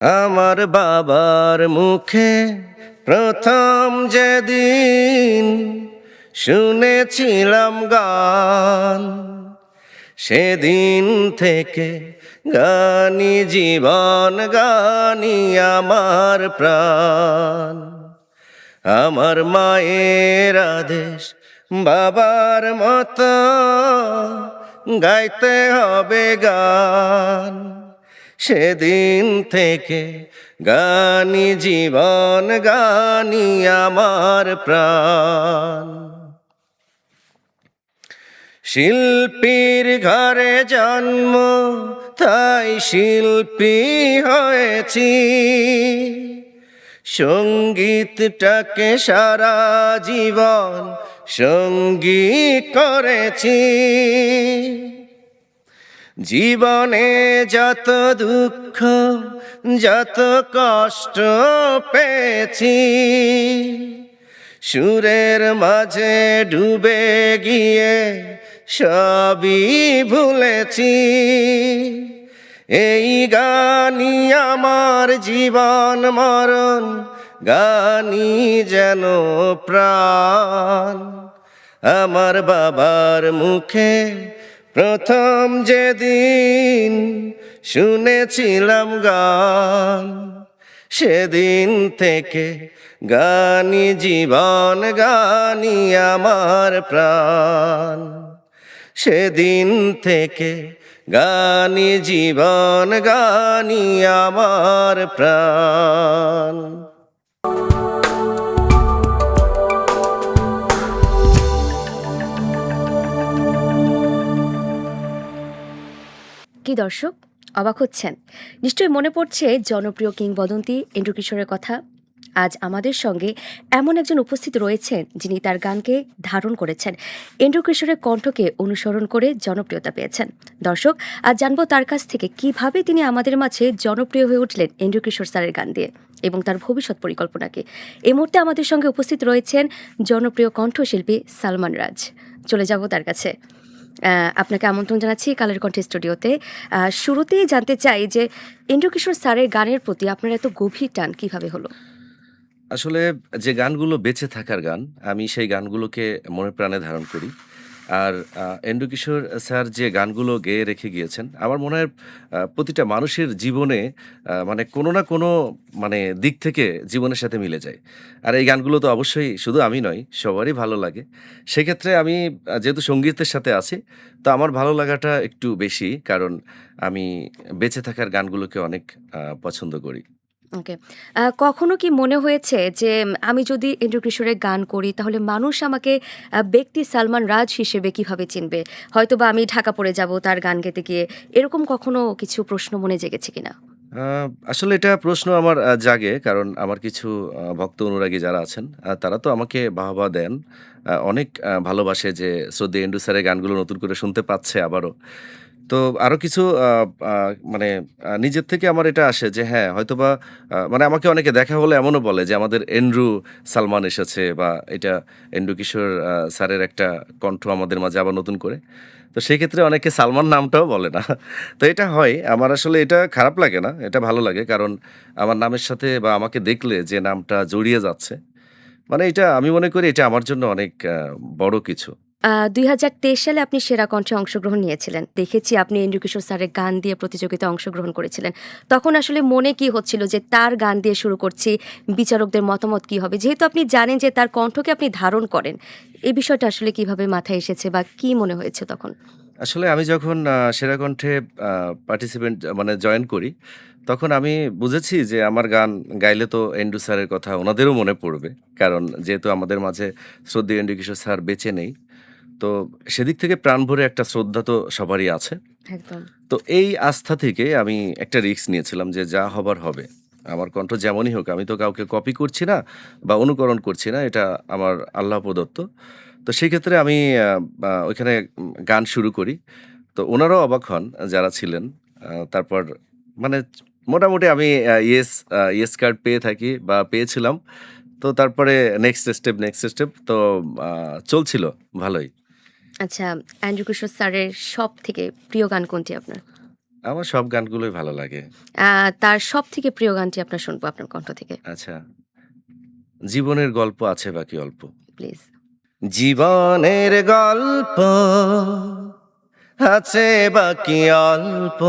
আমার বাবার মুখে প্রথম যেদিন শুনেছিলাম গান, সেদিন থেকে গানি জীবন, গানি আমার প্রাণ। আমার মায়ের আদেশ, বাবার মতো গাইতে হবে গান। সেদিন থেকে গানি জীবন, গানি আমার প্রাণ। শিল্পীর ঘরে জন্ম, তাই শিল্পী হয়েছি। সঙ্গীতটাকে সারা জীবন সঙ্গীত করেছি। জীবনে যত দুঃখ, যত কষ্ট পেয়েছি, সুরের মাঝে ডুবে গিয়ে সবই ভুলেছি। এই গানই আমার জীবন মরণ, গানই যেন প্রাণ। আমার বাবার মুখে প্রথম যেদিন শুনেছিলাম গান, সেদিন থেকে গানি জীবন, গানি আমার প্রাণ। সেদিন থেকে গানি জীবন, গানি আমার প্রাণ। কি দর্শক, অবাক হচ্ছেন? নিশ্চয়ই মনে পড়ছে জনপ্রিয় কিংবদন্তি এন্ড্রু কিশোরের কথা। আজ আমাদের সঙ্গে এমন একজন উপস্থিত রয়েছেন যিনি তার গানকে ধারণ করেছেন, এন্ড্রু কিশোরের কণ্ঠকে অনুসরণ করে জনপ্রিয়তা পেয়েছেন। দর্শক, আজ জানবো তার কাছ থেকে কিভাবে তিনি আমাদের মাঝে জনপ্রিয় হয়ে উঠলেন এন্ড্রু কিশোর স্যারের গান দিয়ে, এবং তার ভবিষ্যৎ পরিকল্পনাকে। এই মুহূর্তে আমাদের সঙ্গে উপস্থিত রয়েছেন জনপ্রিয় কণ্ঠশিল্পী সালমান রাজ। চলে যাব তার কাছে। আপনাকে আমন্ত্রণ জানাচ্ছি কালের কণ্ঠে স্টুডিওতে। শুরুতেই জানতে চাই যে এন্ড্রু কিশোর স্যারের গানের প্রতি আপনার এত গভীর টান কিভাবে হলো? আসলে যে গানগুলো বেঁচে থাকার গান, আমি সেই গানগুলোকে মনে প্রাণে ধারণ করি। আর এন্ড্রু কিশোর স্যার যে গানগুলো গেয়ে রেখে গিয়েছেন, আমার মনে হয় প্রতিটা মানুষের জীবনে মানে কোনো না কোনো মানে দিক থেকে জীবনের সাথে মিলে যায়। আর এই গানগুলো তো অবশ্যই শুধু আমি নয়, সবারই ভালো লাগে। সেক্ষেত্রে আমি যেহেতু সংগীতের সাথে আছি, তো আমার ভালো লাগাটা একটু বেশি। কারণ আমি বেঁচে থাকার গানগুলোকে অনেক পছন্দ করি। ওকে। কখনো কি মনে হয়েছে যে আমি যদি এন্ড্রু কিশোরের গান করি তাহলে মানুষ আমাকে ব্যক্তি সালমান রাজ হিসেবে কিভাবে চিনবে? হয়তোবা আমি ঢাকা পড়ে যাব তার গান গেতে গিয়ে। এরকম কখনো কিছু প্রশ্ন মনে জেগেছে কিনা? আ আসলে এটা প্রশ্ন আমার জাগে। কারণ আমার কিছু ভক্ত অনুরাগী যারা আছেন, তারা তো আমাকে বাহবা দেন। অনেক ভালোবাসে যে শ্রদ্ধেয় এন্ড্রু স্যারের গানগুলো নতুন করে শুনতে পাচ্ছে আবারও। তো আরো কিছু আ আ মানে নিজের থেকে আমার এটা আসে যে হ্যাঁ, হয়তোবা মানে আমাকে অনেকে দেখা হলে এমনও বলে যে আমাদের এন্ড্রু সালমান এসেছে, বা এটা এন্ড্রু কিশোর স্যারের একটা কণ্ঠ আমাদের মাঝে আবার নতুন করে। তো সেক্ষেত্রে অনেকে সালমান নামটাও বলে না। তো এটা হয়। আমার আসলে এটা খারাপ লাগে না। এটা ভালো লাগে। কারণ আমার নামের সাথে বা আমাকে দেখলে যে নামটা জড়িয়ে যাচ্ছে, মানে এটা আমি মনে করি এটা আমার জন্য অনেক বড় কিছু। ২০২৩ সালে আপনি সেরা কণ্ঠে অংশগ্রহণ নিয়েছিলেন। দেখেছি আপনি এন্ড্রু কিশোর স্যারের গান দিয়ে প্রতিযোগিতায় অংশগ্রহণ করেছিলেন। তখন আসলে মনে কি হচ্ছিল যে তার গান দিয়ে শুরু করছি, বিচারকদের মতামত কি হবে? যেহেতু আপনি জানেন যে তার কণ্ঠকে আপনি ধারণ করেন, এই বিষয়টা আসলে কিভাবে মাথায় এসেছে বা কি মনে হয়েছে তখন? আসলে আমি যখন সেরা কণ্ঠে আ পার্টিসিপেন্ট মানে জয়েন করি, তখন আমি বুঝেছি যে আমার গান গাইলে তো এন্ড্রু স্যারের কথা উনাদেরও মনে পড়বে। কারণ যেহেতু আমাদের মাঝে শ্রদ্ধেয় এন্ড্রু কিশোর স্যার বেঁচে নেই। তো সেদিক থেকে প্রাণ ভরে একটা শ্রদ্ধা তো সবারই আছে। একদম। তো এই আস্থা থেকে আমি একটা রিস্ক নিয়েছিলাম যে যা হবার হবে। আমার কণ্ঠ যেমনই হোক, আমি তো কাউকে কপি করছি না বা অনুকরণ করছি না। এটা আমার আল্লাহ প্রদত্ত। তো সেক্ষেত্রে আমি ওইখানে গান শুরু করি। তো উনারাও অবাক হন যারা ছিলেন। তারপর মানে মোটামুটি আমি ইয়েস কার্ড পেয়ে থাকি বা পেয়েছিলাম। তো তারপরে নেক্সট স্টেপ তো আ চলছিল ভালোই। আচ্ছা, এন্ড্রু কিশোর স্যারের সবথেকে প্রিয় গান কোনটি আপনার? আমার সব গানগুলোই ভালো লাগে। তার সবথেকে প্রিয় গানটি আপনার শুনবো আপনার কণ্ঠ থেকে। আচ্ছা, জীবনের গল্প আছে বাকি অল্প। প্লিজ। জীবনের গল্প আছে বাকি অল্প,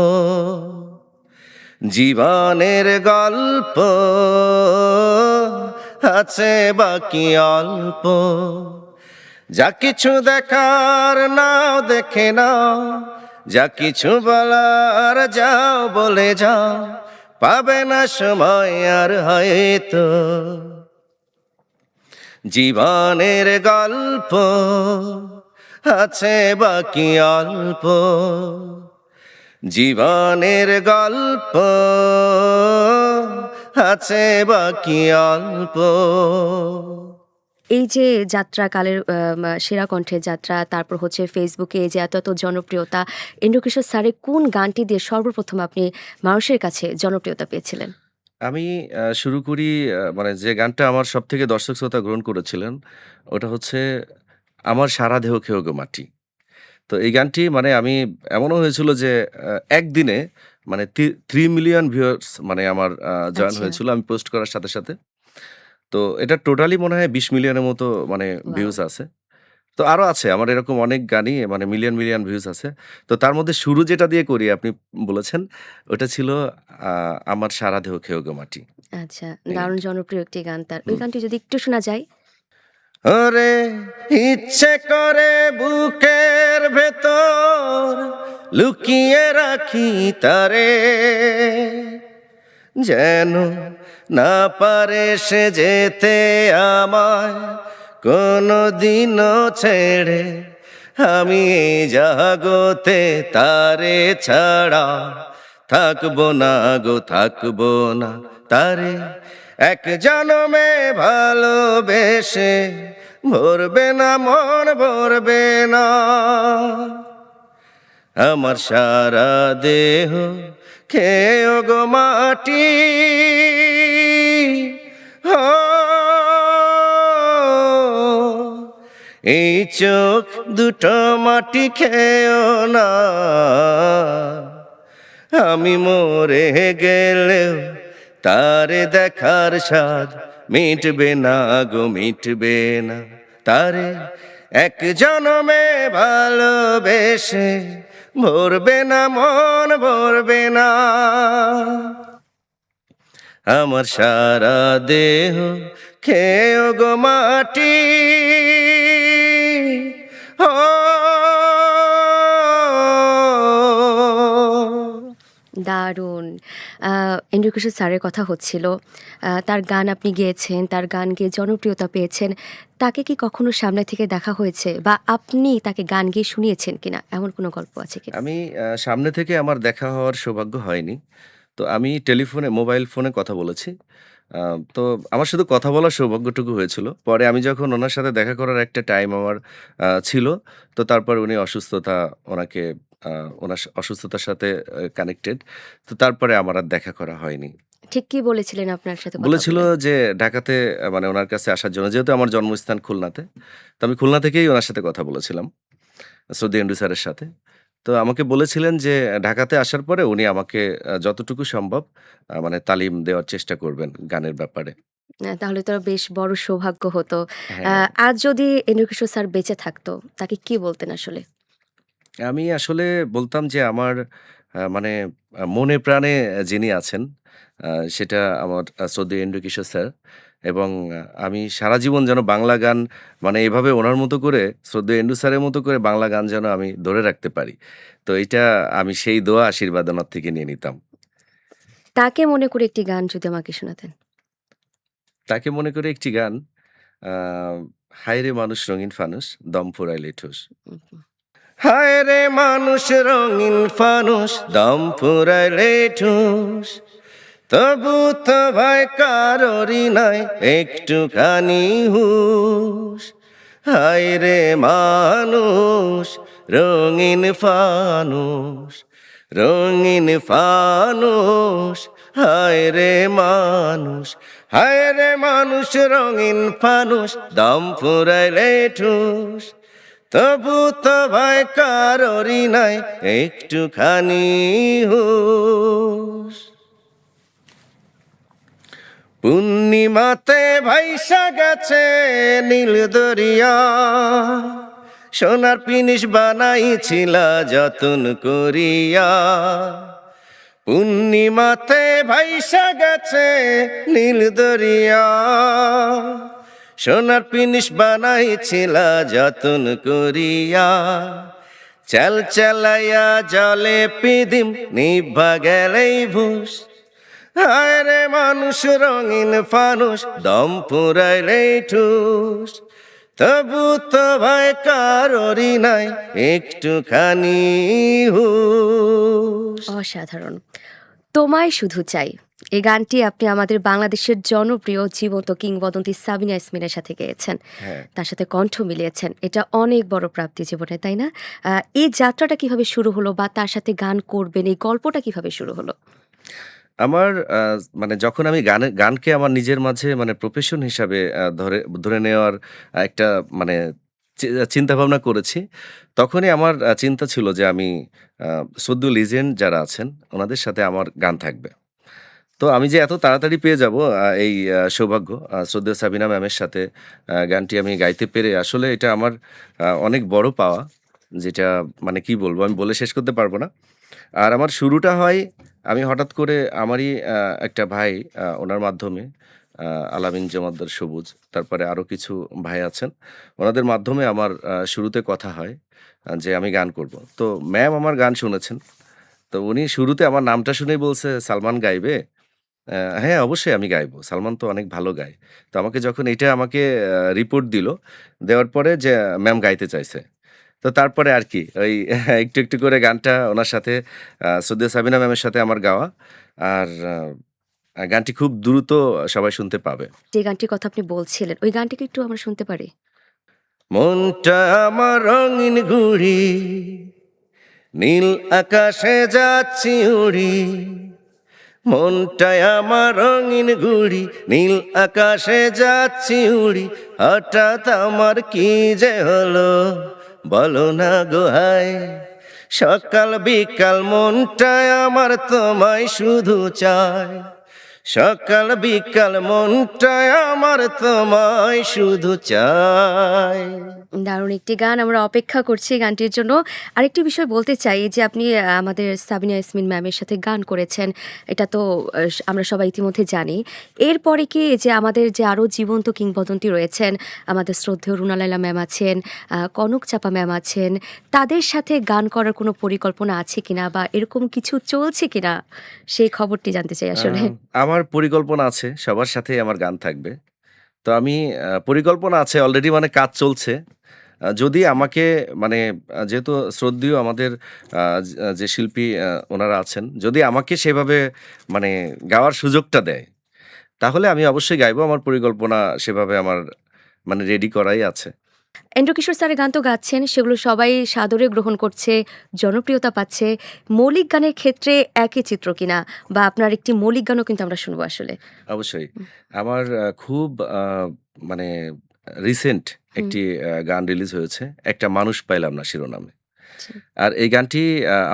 জীবনের গল্প আছে বাকি অল্প, যা কিছু দেখার নাও দেখে নাও, যা কিছু বলার যাও বলে যাও, পাবে না সময় আর হয়তো। জীবনের গল্প আছে বাকি অল্প, জীবনের গল্প আছে বাকি অল্প। এই যে যাত্রাকালের সেরা কণ্ঠের যাত্রা, তারপর হচ্ছে ফেসবুকে এই যে এত জনপ্রিয়তা, এন্ড্রু কিশোর স্যারের কোন গানটি দিয়ে সর্বপ্রথম আপনি মানুষের কাছে জনপ্রিয়তা পেয়েছিলেন? আমি শুরু করি মানে যে গানটা আমার সবথেকে দর্শক শ্রোতা গ্রহণ করেছিলেন, ওটা হচ্ছে 'আমার সারা দেহ খেয়ে গো মাটি।' তো এই গানটি মানে আমি এমনও হয়েছিল যে একদিনে মানে 3 মিলিয়ন ভিউয়ার্স মানে আমার জয়েন আচ্ছা, হয়েছিল আমি পোস্ট করার সাথে, সাথে। তো এটা টোটালি মনে হয় ২০ মিলিয়নের মতো মানে ওয়াও! ভিউজ আছে। তো আরো আছে আমার এরকম অনেক গানই মানে মিলিয়ন, মিলিয়ন ভিউজ আছে। তো তার মধ্যে শুরু যেটা দিয়ে করি আপনি বলেছেন, ওটা ছিল আ 'আমার সারা দেহ খেয়ে গো মাটি' আচ্ছা, এই দারুণ গানটি। জনপ্রিয় একটি গান তার। ওই হুম। গানটি যদি একটু শোনা যায়? ওরে ইচ্ছে করে বুকের ভেতর লুকিয়ে রাখি তারে, যেন না পারে সে যেতে আমায় কোনো দিনও ছেড়ে। আমি এই জগতে তারে ছাড়া থাকবো না গো, থাকবো না তারে। এক জনমে ভালোবেসে ভরবে না মন, ভরবে না। আমার সারা দেহ খেয়ে গো মাটি, হো এই চোখ দুটো মাটি খেয়েও না, আমি মরে গেলেও তারে দেখার স্বাদ মিটবে না গো, মিটবে না তারে। এক জনমে ভালোবেসে ভরবে না মন, ভরবে না। আমার সারা দেহ খেয়ে গো মাটি, ও দারুণ! আ এন্ড্রু কিশোর স্যারের কথা হচ্ছিল। তার গান আপনি গেয়েছেন, তার গান গেয়ে জনপ্রিয়তা পেয়েছেন। তাকে কি কখনো সামনে থেকে দেখা হয়েছে? বা আপনি তাকে গান গেয়ে শুনিয়েছেন কিনা? এমন কোনো গল্প আছে কিনা? আমি সামনে থেকে আমার দেখা হওয়ার সৌভাগ্য হয়নি। তো আমি টেলিফোনে মোবাইল ফোনে কথা বলেছি। আ তো আমার শুধু কথা বলার সৌভাগ্যটুকু হয়েছিল। পরে আমি যখন উনার সাথে দেখা করার একটা টাইম আমার ছিল, তো তারপর উনি অসুস্থতা ওনাকে আ উনার অসুস্থতার সাথে কানেক্টেড। তো তারপরে আমার আর দেখা করা হয়নি। ঠিক কি বলেছিলেন আপনার সাথে কথা বলেছিল বলে? যে ঢাকাতে মানে উনার কাছে আসার জন্য। যেহেতু আমার জন্মস্থান খুলনাতে। তো আমি খুলনা থেকেই উনার সাথে কথা বলেছিলাম। সৌদি এন্ডু স্যারের সাথে। তো আমাকে বলেছিলেন যে ঢাকাতে আসার পরে উনি আমাকে যতটুকু সম্ভব মানে তালিম দেওয়ার চেষ্টা করবেন গানের ব্যাপারে। তাহলে তো বেশ বড় সৌভাগ্য হতো। আ হ্যাঁ, আজ যদি এন্ড্রু কিশোর স্যার বেঁচে থাকতো, তাকে কি বলতেন আসলে? আমি আসলে বলতাম যে আমার মানে মনে প্রাণে যিনি আছেন আ সেটা আমার শ্রদ্ধেয় এন্ড্রু কিশোর স্যার এবং আমি সারা জীবন যেন বাংলা গান মানে এভাবে ওনার মতো করে শ্রদ্ধেয় এন্ড্রু স্যারের মতো করে বাংলা গান যেন আমি ধরে রাখতে পারি। তো এইটা আমি সেই দোয়া আশীর্বাদ ওনার থেকে নিয়ে নিতাম। তাকে মনে করে একটি গান যদি আমাকে শোনাতেন। তাকে মনে করে একটি গান আ হায়রে মানুষ রঙিন ফানুষ দম ফুরাইলে ঠুস। উহু। হায়রে মানুষ রঙিন ফানুষ দম ফুরাইলে ঠুস, তবু তো ভাই কারোরই নাই একটুখানি হুঁশ। হায়রে মানুষ রঙিন ফানুষ, রঙিন ফানুষ, হায়রে মানুষ, হায়রে মানুষ রঙিন ফানুষ দম ফুরাইলে ঠুস, তবু তো ভয় কারোরই নাই একটুখানি হুঁশ। পূর্ণিমাতে ভাইসা গেছে নীল দরিয়া, সোনার পিনিস বানাইছিলা যতন করিয়া। পূর্ণিমাতে ভাইসা গেছে নীল দরিয়া, সোনার পিনিস বানাইছিলা যতন করিয়া। চাল চালাইয়া জলে পিদিম নিভা গেলেই ভুষ। হায় রে মানুষ রঙিন ফানুষ, দম ফুরাইলেই ঠুস। তবু তো ভয় কারোরই নাই একটুখানি হুঁশ। অসাধারণ। তোমায় শুধু চাই, এই গানটি আপনি আমাদের বাংলাদেশের জনপ্রিয় জীবন্ত কিংবদন্তি সাবিনা ইয়াসমিনের সাথে গেয়েছেন। হ্যাঁ, তার সাথে কণ্ঠ মিলিয়েছেন। এটা অনেক বড় প্রাপ্তি জীবনে, তাই না? এই যাত্রাটা কিভাবে শুরু হলো বা তার সাথে গান করবেন এই গল্পটা কিভাবে শুরু হলো? আমার মানে যখন আমি গানকে আমার নিজের মাঝে মানে প্রফেশন হিসাবে ধরে ধরে নেওয়ার একটা মানে চিন্তাভাবনা করেছি, তখনই আমার চিন্তা ছিল যে আমি আ শ্রদ্ধেয় লিজেন্ড যারা আছেন, ওনাদের সাথে আমার গান থাকবে। তো আমি যে এত তাড়াতাড়ি পেয়ে যাবো এই সৌভাগ্য শ্রদ্ধেয় সাবিনা ম্যামের সাথে গানটি আমি গাইতে পেরে আসলে এটা আমার অনেক বড় পাওয়া। যেটা মানে কি বলবো? আমি বলে শেষ করতে পারব না। আর আমার শুরুটা হয় আমি হঠাৎ করে আমারই একটা ভাই উনার মাধ্যমে আ আলামিন জমাদ্দার সবুজ, তারপরে আরো কিছু ভাই আছেন। উনাদের মাধ্যমে আমার শুরুতে কথা হয় যে আমি গান করব। তো ম্যাম আমার গান শুনেছেন। তো উনি শুরুতে আমার নামটা শুনেই বলছে, "সালমান গাইবে?" হ্যাঁ, অবশ্যই আমি গাইবো। সালমান তো অনেক ভালো গায়। তো আমাকে যখন এইটা আমাকে রিপোর্ট দিল, দেওয়ার পরে যে ম্যাম গাইতে চাইছে। তো তারপরে আর কি ওই একটু, একটু করে গানটা ওনার সাথে শ্রদ্ধেয় সাবিনা ম্যামের সাথে আমার গাওয়া। আর গানটি খুব দ্রুত সবাই শুনতে পাবে। যে গানটির কথা আপনি বলছিলেন, ওই গানটি কি একটু আমরা শুনতে পারি? মনটা আমার রঙিন ঘুড়ি, নীল আকাশে যাচ্ছি উড়ি। মনটায় আমার রঙিন ঘুড়ি, নীল আকাশে যাচ্ছি উড়ি। হঠাৎ আমার কি যে হলো বলো না গো হায়। সকাল বিকাল মনটায় আমার তোমায় শুধু চায়। সকাল বিকাল মনটায় আমার তোমায় শুধু চায়। দারুণ একটি গান। আমরা অপেক্ষা করছি গানটির জন্য। আরেকটি বিষয় বলতে চাই যে আপনি আমাদের সাবিনা ইয়াসমিন ম্যামের সাথে গান করেছেন। এটা তো আমরা সবাই ইতিমধ্যে জানি। এরপরে কি যে আমাদের যে আরো জীবন্ত কিংবদন্তি রয়েছেন, আমাদের শ্রদ্ধেয় রুনা লায়লা ম্যাম আছেন, কনক চাপা ম্যাম আছেন। তাদের সাথে গান করার কোনো পরিকল্পনা আছে কিনা বা এরকম কিছু চলছে কিনা? সেই খবরটি জানতে চাই আসলে। আমার পরিকল্পনা আছে সবার সাথেই আমার গান থাকবে। তো আমি পরিকল্পনা আছে অলরেডি মানে কাজ চলছে। যদি আমাকে মানে যেহেতু শ্রদ্ধেয় আমাদের যে শিল্পী ওনারা আছেন, যদি আমাকে সেভাবে মানে গাওয়ার সুযোগটা দেয়, তাহলে আমি অবশ্যই গাইবো। আমার পরিকল্পনা সেভাবে আমার মানে রেডি করাই আছে। এন্ড্রু কিশোর স্যারের গান তো গাচ্ছেন, সেগুলো সবাই সাদরে গ্রহণ করছে, জনপ্রিয়তা পাচ্ছে। মৌলিক গানের ক্ষেত্রে একই চিত্র কিনা? বা আপনার একটি মৌলিক গানও কিন্তু আমরা শুনবো আসলে। অবশ্যই। আমার খুব মানে রিসেন্ট হুম, একটি গান রিলিজ হয়েছে। 'একটা মানুষ পাইলাম না' শিরোনামে। আচ্ছা। আর এই গানটি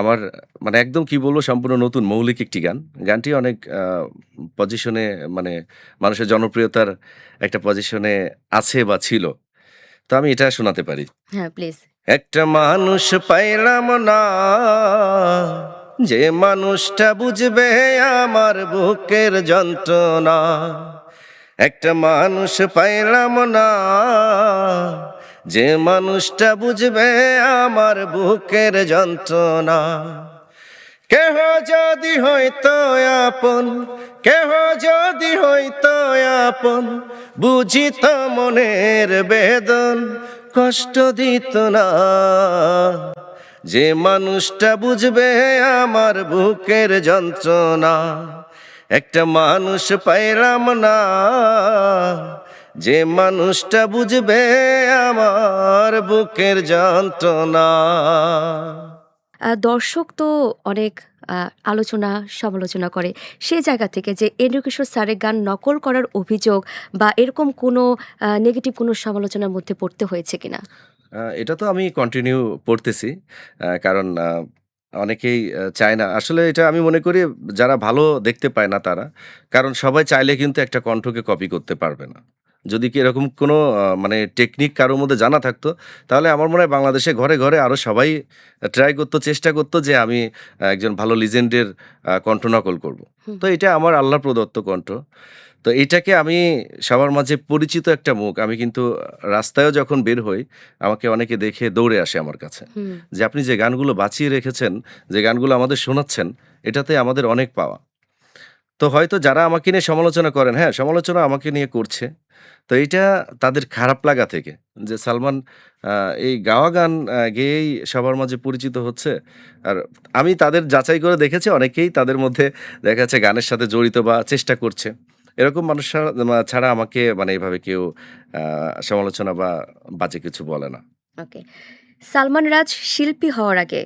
আমার মানে একদম কি বলবো সম্পূর্ণ নতুন মৌলিক একটি গান। গানটি অনেক পজিশনে মানে মানুষের জনপ্রিয়তার একটা পজিশনে আছে বা ছিল। তো আমি এটা শোনাতে পারি। হ্যাঁ, প্লিজ। একটা মানুষ পাইলাম না, যে মানুষটা বুঝবে আমার বুকের যন্ত্রণা। একটা মানুষ পাইলাম না, যে মানুষটা বুঝবে আমার বুকের যন্ত্রণা। কেহ যদি হইতো আপন, কেহ যদি হইতো আপন, বুঝিত মনের বেদন, কষ্ট দিত না। যে মানুষটা বুঝবে আমার বুকের যন্ত্রণা। একটা মানুষ পাইলাম না, যে মানুষটা বুঝবে আমার বুকের যন্ত্রণা। দর্শক তো অনেক আ আলোচনা, সমালোচনা করে। সে জায়গা থেকে যে এন্ড্রু কিশোর স্যারের গান নকল করার অভিযোগ বা এরকম কোনো নেগেটিভ কোনো সমালোচনার মধ্যে পড়তে হয়েছে কিনা? এটা তো আমি কন্টিনিউ পড়তেছি। কারণ অনেকেই চায় না। আসলে এটা আমি মনে করি যারা ভালো দেখতে পায় না তারা। কারণ সবাই চাইলে কিন্তু একটা কণ্ঠকে কপি করতে পারবে না। যদি কি এরকম কোনো মানে টেকনিক কারো মধ্যে জানা থাকতো, তাহলে আমার মনে হয় বাংলাদেশে ঘরে, ঘরে আরো সবাই ট্রাই করত, চেষ্টা করত যে আমি একজন ভালো লিজেন্ডের কণ্ঠ নকল করব। হুম, তো এটা আমার আল্লাহ প্রদত্ত কণ্ঠ। তো এইটাকে আমি সবার মাঝে পরিচিত একটা মুখ। আমি কিন্তু রাস্তায়ও যখন বের হই, আমাকে অনেকে দেখে দৌড়ে আসে আমার কাছে। হুম। যে আপনি যে গানগুলো বাঁচিয়ে রেখেছেন, যে গানগুলো আমাদের শোনাচ্ছেন, এটাতে আমাদের অনেক পাওয়া। তো হয়তো যারা আমাকে নিয়ে সমালোচনা করেন, হ্যাঁ, সমালোচনা আমাকে নিয়ে করছে। তো এইটা তাদের খারাপ লাগা থেকে যে সালমান আ এই গাওয়া গান গেয়েই সবার মাঝে পরিচিত হচ্ছে। আর আমি তাদের যাচাই করে দেখেছি অনেকেই তাদের মধ্যে দেখা যাচ্ছে গানের সাথে জড়িত বা চেষ্টা করছে। এরকম মানুষ ছাড়া আমাকে মানে এভাবে কেউ আ সমালোচনা বা বাজে কিছু বলে না। ওকে। সালমান রাজ শিল্পী হওয়ার আগে,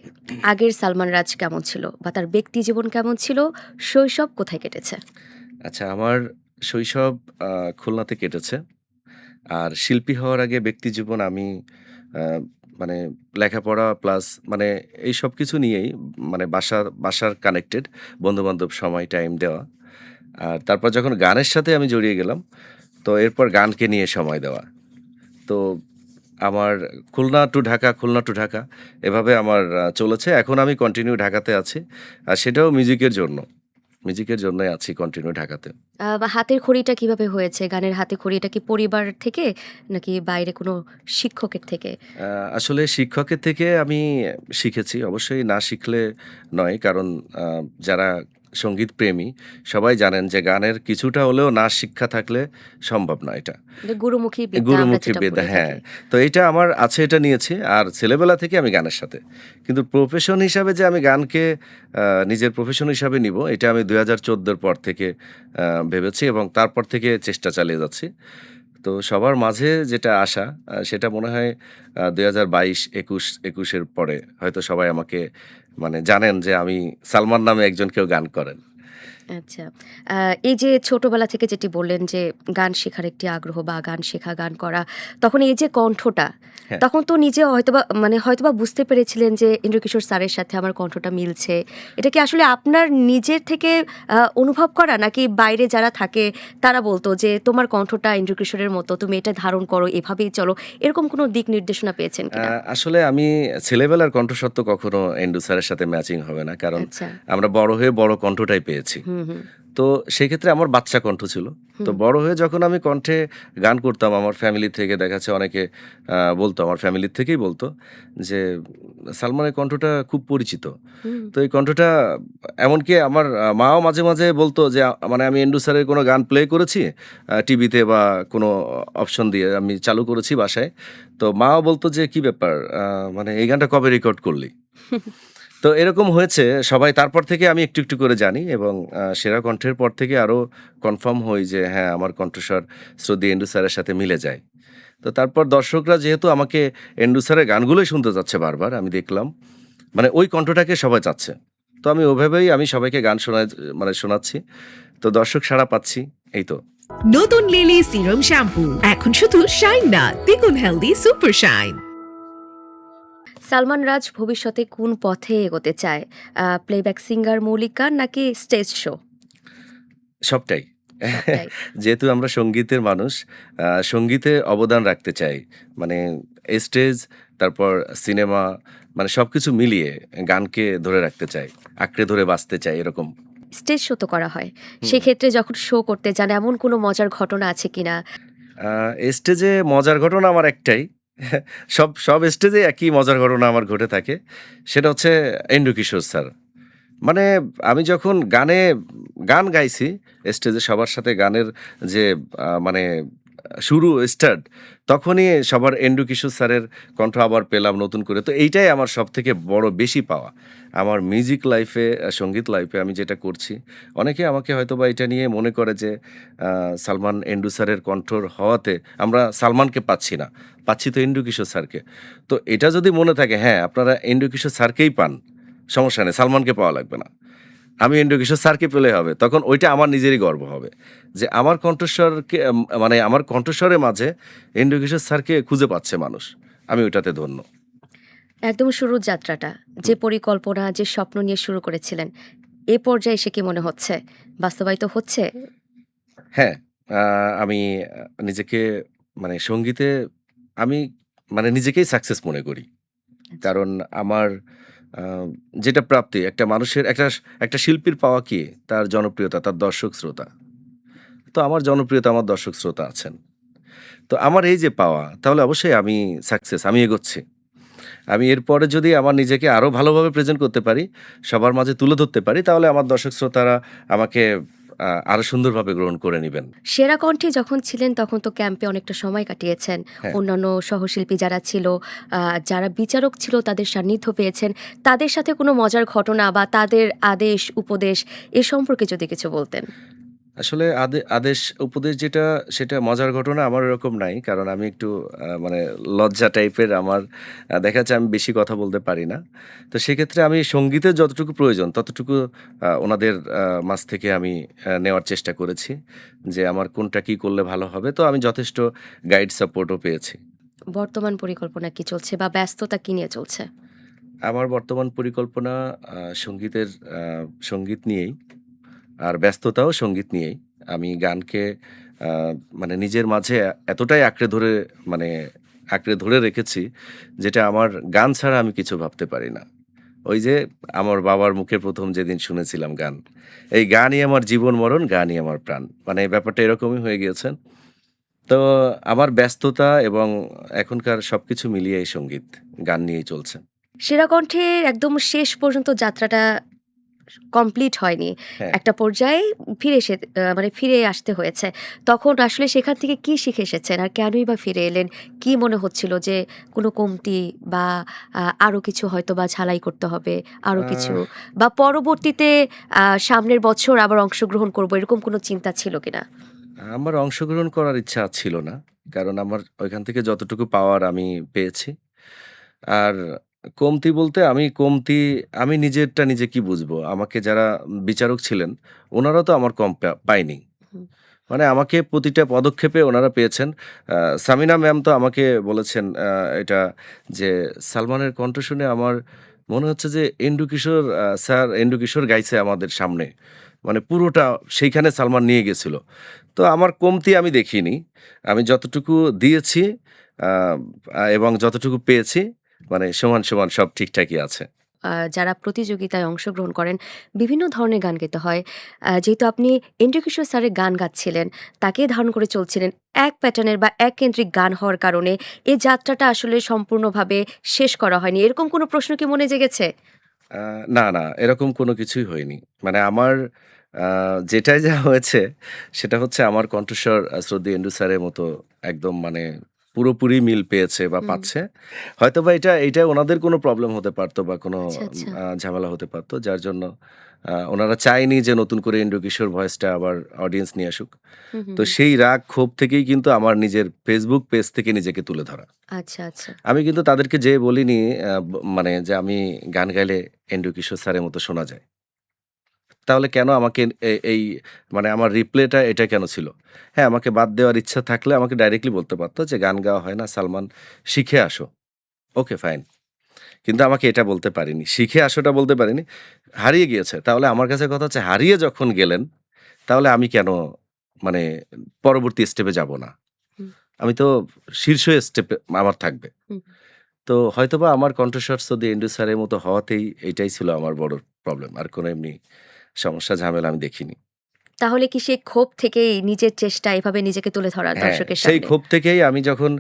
আগের সালমান রাজ কেমন ছিল? বা তার ব্যক্তি জীবন কেমন ছিল? শৈশব কোথায় কেটেছে? আচ্ছা, আমার শৈশব আ খুলনাতে কেটেছে। আর শিল্পী হওয়ার আগে ব্যক্তিজীবন আমি আ মানে লেখাপড়া প্লাস মানে এই সবকিছু নিয়েই মানে বাসার কানেক্টেড বন্ধু-বান্ধব সময় টাইম দেওয়া। আর তারপর যখন গানের সাথে আমি জড়িয়ে গেলাম, তো এরপর গানকে নিয়ে সময় দেওয়া। তো আমার খুলনা টু ঢাকা, খুলনা টু ঢাকা এভাবে আমার চলেছে। এখন আমি কন্টিনিউ ঢাকাতে আছি। আর সেটাও মিউজিকের জন্য। মিউজিকের জন্যই আছি কন্টিনিউ ঢাকাতে। বা হাতের খড়িটা কিভাবে হয়েছে? গানের হাতেখড়ি এটা কি পরিবার থেকে নাকি বাইরে কোনো শিক্ষকের থেকে? আ আসলে শিক্ষকের থেকে আমি শিখেছি। অবশ্যই না শিখলে নয়। কারণ আ যারা সঙ্গীতপ্রেমী সবাই জানেন যে গানের কিছুটা হলেও না শিক্ষা থাকলে সম্ভব না এটা। এটা গুরুমুখী বিদ্যা আমরা গুরুমুখী যেটা বিদ্যা, বলে হ্যাঁ। থাকি। তো এইটা আমার আছে, এটা নিয়েছি। আর ছেলেবেলা থেকে আমি গানের সাথে। কিন্তু প্রফেশন হিসাবে যে আমি গানকে নিজের প্রফেশন হিসাবে নিবো, এটা আমি ২০১৪ র পর থেকে আ ভেবেছি এবং তারপর থেকে চেষ্টা চালিয়ে যাচ্ছি। তো সবার মাঝে যেটা আশা সেটা মনে হয় ২০২২, ২১ এর পরে হয়তো সবাই আমাকে মানে জানেন যে আমি সালমান নামে একজন কেউ গান করেন। আচ্ছা। আ এই যে ছোটবেলা থেকে যেটি বললেন যে গান শেখার একটি আগ্রহ বা গান শেখা, গান করা। তখন এই যে কণ্ঠটা, হ্যাঁ। তখন তো নিজে হয়তোবা বুঝতে পেরেছিলেন যে ইন্দ্রকিশোর স্যারের সাথে আমার কণ্ঠটা মিলছে। এটা কি আসলে আপনার নিজের থেকে অনুভব করা নাকি বাইরে যারা থাকে তারা বলতো যে তোমার কণ্ঠটা ইন্দ্রকিশোরের মতো, তুমি এটা ধারণ করো, এভাবেই চলো। এরকম কোনো দিক নির্দেশনা পেয়েছেন আ কিনা? আসলে আমি ছেলেবেলার কণ্ঠস্বর তো কখনো এন্ডু স্যারের সাথে ম্যাচিং হবে না। কারণ আচ্ছা। আমরা বড় হয়ে বড় কণ্ঠটাই পেয়েছি। হুম, হুম, তো সেক্ষেত্রে আমার বাচ্চা কণ্ঠ ছিল। তো হুম, বড় হয়ে যখন আমি কণ্ঠে গান করতাম, আমার ফ্যামিলি থেকে দেখা যাচ্ছে অনেকে বলতো, আমার ফ্যামিলির থেকেই বলতো যে, "সালমানের কণ্ঠটা খুব পরিচিত।" হুম। তো এই কণ্ঠটা এমনকি আমার মাও মাঝে, মাঝে বলতো যে মানে আমি এন্ডু স্যারের কোনো গান প্লে করেছি টিভিতে বা কোনো অপশন দিয়ে আমি চালু করেছি বাসায়। তো মাও বলতো যে, "কি ব্যাপার? মানে এই গানটা কবে রেকর্ড করলি?" তো এরকম হয়েছে সবাই, তারপর থেকে আমি একটু, একটু করে জানি এবং সেরা কণ্ঠের পর থেকে আরো কনফার্ম হই যে হ্যাঁ, আমার কণ্ঠস্বর শ্রদ্ধেয় এন্ডু স্যারের সাথে মিলে যায়। তো তারপর দর্শকরা যেহেতু আমাকে এন্ডু স্যারের গানগুলোই শুনতে চাচ্ছে বারবার, আমি দেখলাম। মানে ওই কণ্ঠটাকে সবাই চাচ্ছে। তো আমি ওভাবেই আমি সবাইকে গান মানে শোনাচ্ছি। তো দর্শক সাড়া পাচ্ছি। এই তো। নতুন লিলি সিরাম শ্যাম্পু এখন শুধু শাইন না, দ্বিগুণ হেলদি সুপার শাইন। সালমান রাজ ভবিষ্যতে কোন পথে এগোতে চায়? প্লেব্যাক সিঙ্গার, মৌলিক গান নাকি স্টেজ শো? সবটাই। সবটাই। যেহেতু আমরা সংগীতের মানুষ, সংগীতে অবদান রাখতে চাই। মানে স্টেজ, তারপর সিনেমা, মানে সবকিছু মিলিয়ে গানকে ধরে রাখতে চাই। আঁকড়ে ধরে বাঁচতে চাই এরকম। স্টেজ শো তো করা হয়। হুম। সেক্ষেত্রে যখন শো করতে যান এমন কোনো মজার ঘটনা আছে কিনা? আ স্টেজে মজার ঘটনা আমার একটাই। সব স্টেজে একই মজার ঘটনা আমার ঘটে থাকে। সেটা হচ্ছে এন্ড্রু কিশোর স্যার। মানে আমি যখন গান গাইছি স্টেজে সবার সাথে গানের যে মানে শুরু স্টার্ট, তখনই সবার এন্ড্রু কিশোর স্যারের কণ্ঠ আবার পেলাম নতুন করে। তো এইটাই আমার সবথেকে বড় বেশি পাওয়া। আমার মিউজিক লাইফে সঙ্গীত লাইফে আমি যেটা করছি, অনেকে আমাকে হয়তোবা এটা নিয়ে মনে করে যে সালমান এন্ড্রু স্যারের কণ্ঠর হওয়াতে আমরা সালমানকে পাচ্ছি না। পাচ্ছি তো এন্ড্রু কিশোর স্যারকে। তো এটা যদি মনে থাকে, হ্যাঁ, আপনারা এন্ড্রু কিশোর স্যারকেই পান। সমস্যা নেই, সালমানকে পাওয়া লাগবে না। আমি এন্ড্রু কিশোর স্যারকে পেলে হবে। তখন ওইটা আমার নিজেরই গর্ব হবে। যে আমার কণ্ঠস্বরকে মানে আমার কণ্ঠস্বরের মাঝে এন্ড্রু কিশোর স্যারকে খুঁজে পাচ্ছে মানুষ। আমি ওইটাতে ধন্য। একদম শুরুর যাত্রাটা, যে পরিকল্পনা, যে স্বপ্ন নিয়ে শুরু করেছিলেন, এ পর্যায়ে এসে কি মনে হচ্ছে? বাস্তবায়িত হচ্ছে? হ্যাঁ, আমি নিজেকে মানে সঙ্গীতে আমি মানে নিজেকেই সাকসেস মনে করি। আচ্ছা। কারণ আমার আ যেটা প্রাপ্তি একটা মানুষের একটা শিল্পীর পাওয়া কি? তার জনপ্রিয়তা, তার দর্শক শ্রোতা। তো আমার জনপ্রিয়তা, আমার দর্শক শ্রোতা আছেন। তো আমার এই যে পাওয়া, তাহলে অবশ্যই আমি সাকসেস, আমি এগোচ্ছি। আমি এরপরে যদি আমার নিজেকে আরো ভালোভাবে প্রেজেন্ট করতে পারি, সবার মাঝে তুলে ধরতে পারি, তাহলে আমার দর্শক শ্রোতারা আমাকে আরো সুন্দরভাবে গ্রহণ করে নিবেন। সেরা কণ্ঠে যখন ছিলেন তখন তো ক্যাম্পে অনেকটা সময় কাটিয়েছেন। হ্যাঁ। অন্যান্য সহশিল্পী যারা ছিল, যারা বিচারক ছিল তাদের সান্নিধ্য পেয়েছেন। তাদের সাথে কোনো মজার ঘটনা বা তাদের আদেশ, উপদেশ এ সম্পর্কে যদি কিছু বলতেন? আসলে আদেশ উপদেশ যেটা সেটা মজার ঘটনা আমার ওরকম নাই। কারণ আমি একটু মানে লজ্জা টাইপের আমার দেখা যাচ্ছে আমি বেশি কথা বলতে পারি না। তো সেক্ষেত্রে আমি সংগীতের যতটুকু প্রয়োজন ততটুকু ওনাদের মাঝ থেকে আমি নেওয়ার চেষ্টা করেছি। যে আমার কোনটা কি করলে ভালো হবে। তো আমি যথেষ্ট গাইড সাপোর্টও পেয়েছি। বর্তমান পরিকল্পনা কি চলছে বা ব্যস্ততা কি নিয়ে চলছে? আমার বর্তমান পরিকল্পনা আ সংগীতের আ সংগীত নিয়েই। আর ব্যস্ততাও সংগীত নিয়েই। আমি গানকে আ মানে নিজের মাঝে এতটাই মানে আঁকড়ে ধরে রেখেছি, যেটা আমার গান ছাড়া আমি কিছু ভাবতে পারি না। ওই যে আমার বাবার মুখে ১ম যেদিন শুনেছিলাম গান, এই গানই আমার জীবন মরণ, গানই আমার প্রাণ। মানে ব্যাপারটা এরকমই হয়ে গিয়েছে। তো আমার ব্যস্ততা এবং এখনকার সবকিছু মিলিয়ে এই সংগীত, গান নিয়েই চলছে। সেরা কণ্ঠের একদম শেষ পর্যন্ত যাত্রাটা কমপ্লিট হয়নি। হ্যাঁ। একটা পর্যায়ে মানে ফিরে আসতে হয়েছে। তখন আসলে সেখান থেকে কি শিখে এসেছেন? আর কেনই বা ফিরে এলেন? কি মনে হচ্ছিল যে কোনো কমতি বা আরো কিছু হয়তোবা ঝালাই করতে হবে, আরো কিছু, আহ বা পরবর্তীতে সামনের বছর আবার অংশগ্রহণ করব এরকম কোনো চিন্তা ছিল কিনা? আমার অংশগ্রহণ করার ইচ্ছা ছিল না। কারণ আমার ওইখান থেকে যতটুকু পাওয়ার আমি পেয়েছি। আর কমতি বলতে আমি নিজেরটা নিজে কি বুঝবো? আমাকে যারা বিচারক ছিলেন, উনারাও তো আমার কম পায়নি। হুম। মানে আমাকে প্রতিটা পদক্ষেপে ওনারা পেয়েছেন। আ সামিনা ম্যাম তো আমাকে বলেছেন এটা যে, "সালমানের কণ্ঠ শুনে আমার মনে হচ্ছে যে এন্ড্রু কিশোর গাইছে আমাদের সামনে।" মানে পুরোটা সেইখানে সালমান নিয়ে গেছিল। তো আমার কমতি আমি দেখিনি। আমি যতটুকু দিয়েছি আ এবং যতটুকু পেয়েছি মানে সমান, সমান সব ঠিকঠাকই আছে। যারা প্রতিযোগিতায় অংশগ্রহণ করেন, বিভিন্ন ধরনের গান গেতে হয়। যেহেতু আপনি এন্ড্রু কিশোর স্যারের গান গাচ্ছিলেন, তাকেই ধারণ করে চলছিলেন। এক প্যাটার্নের বা এক কেন্দ্রিক গান হওয়ার কারণে এই যাত্রাটা আসলে সম্পূর্ণভাবে শেষ করা হয়নি। এরকম কোনো প্রশ্ন কি মনে জেগেছে? আ না, না এরকম কোনো কিছুই হয়নি। মানে আমার আ যেটাই যা হয়েছে সেটা হচ্ছে আমার কণ্ঠস্বর শ্রদ্ধেয় এন্ড্রু স্যারের মতো একদম মানে পুরোপুরি মিল পেয়েছে বা হুম। পাচ্ছে। হয়তোবা এটা উনাদের কোনো প্রবলেম হতে পারত বা কোনো আচ্ছা, আচ্ছা। ঝামেলা হতে পারত। যার জন্য উনারা চায়নি যে নতুন করে এন্ড্রু কিশোর ভয়েসটা আবার অডিয়েন্স নিয়ে আসুক। হুম, হুম, তো হুম। সেই রাগ ক্ষোভ থেকেই কিন্তু আমার নিজের Facebook পেজ থেকে নিজেকে তুলে ধরা। আচ্ছা, আচ্ছা। আমি কিন্তু তাদেরকে যেয়ে বলিনি মানে যে আমি গান গাইলে এন্ড্রু কিশোর স্যারের মতো শোনা যায়। তাহলে কেন আমাকে এই মানে আমার রিপ্লাইটা এটা কেন ছিল? হ্যাঁ, আমাকে বাদ দেওয়ার ইচ্ছা থাকলে আমাকে ডাইরেক্টলি বলতে পারত যে, "গান গাওয়া হয় না সালমান, শিখে আসো।" Okay fine. কিন্তু আমাকে এটা বলতে পারেনি। শিখে আসোটা বলতে পারেনি। হারিয়ে গিয়েছে। তাহলে আমার কাছে কথা হচ্ছে হারিয়ে যখন গেলেন, তাহলে আমি কেন মানে পরবর্তী স্টেপে যাব না? হুম, আমি তো শীর্ষ স্টেপে আমার থাকবে। হুম। তো হয়তোবা আমার কণ্ঠস্বর যদি এন্ড্রু স্যারের মতো হওয়াতেই এইটাই ছিল আমার বড় প্রবলেম। আর কোনো এমনি সমস্যা ঝামেলা আমি দেখিনি। তাহলে কি সেই ক্ষোভ থেকেই নিজের চেষ্টা এভাবে নিজেকে তুলে ধরা হ্যাঁ, দর্শকের সেই সামনে? ক্ষোভ থেকেই আমি যখন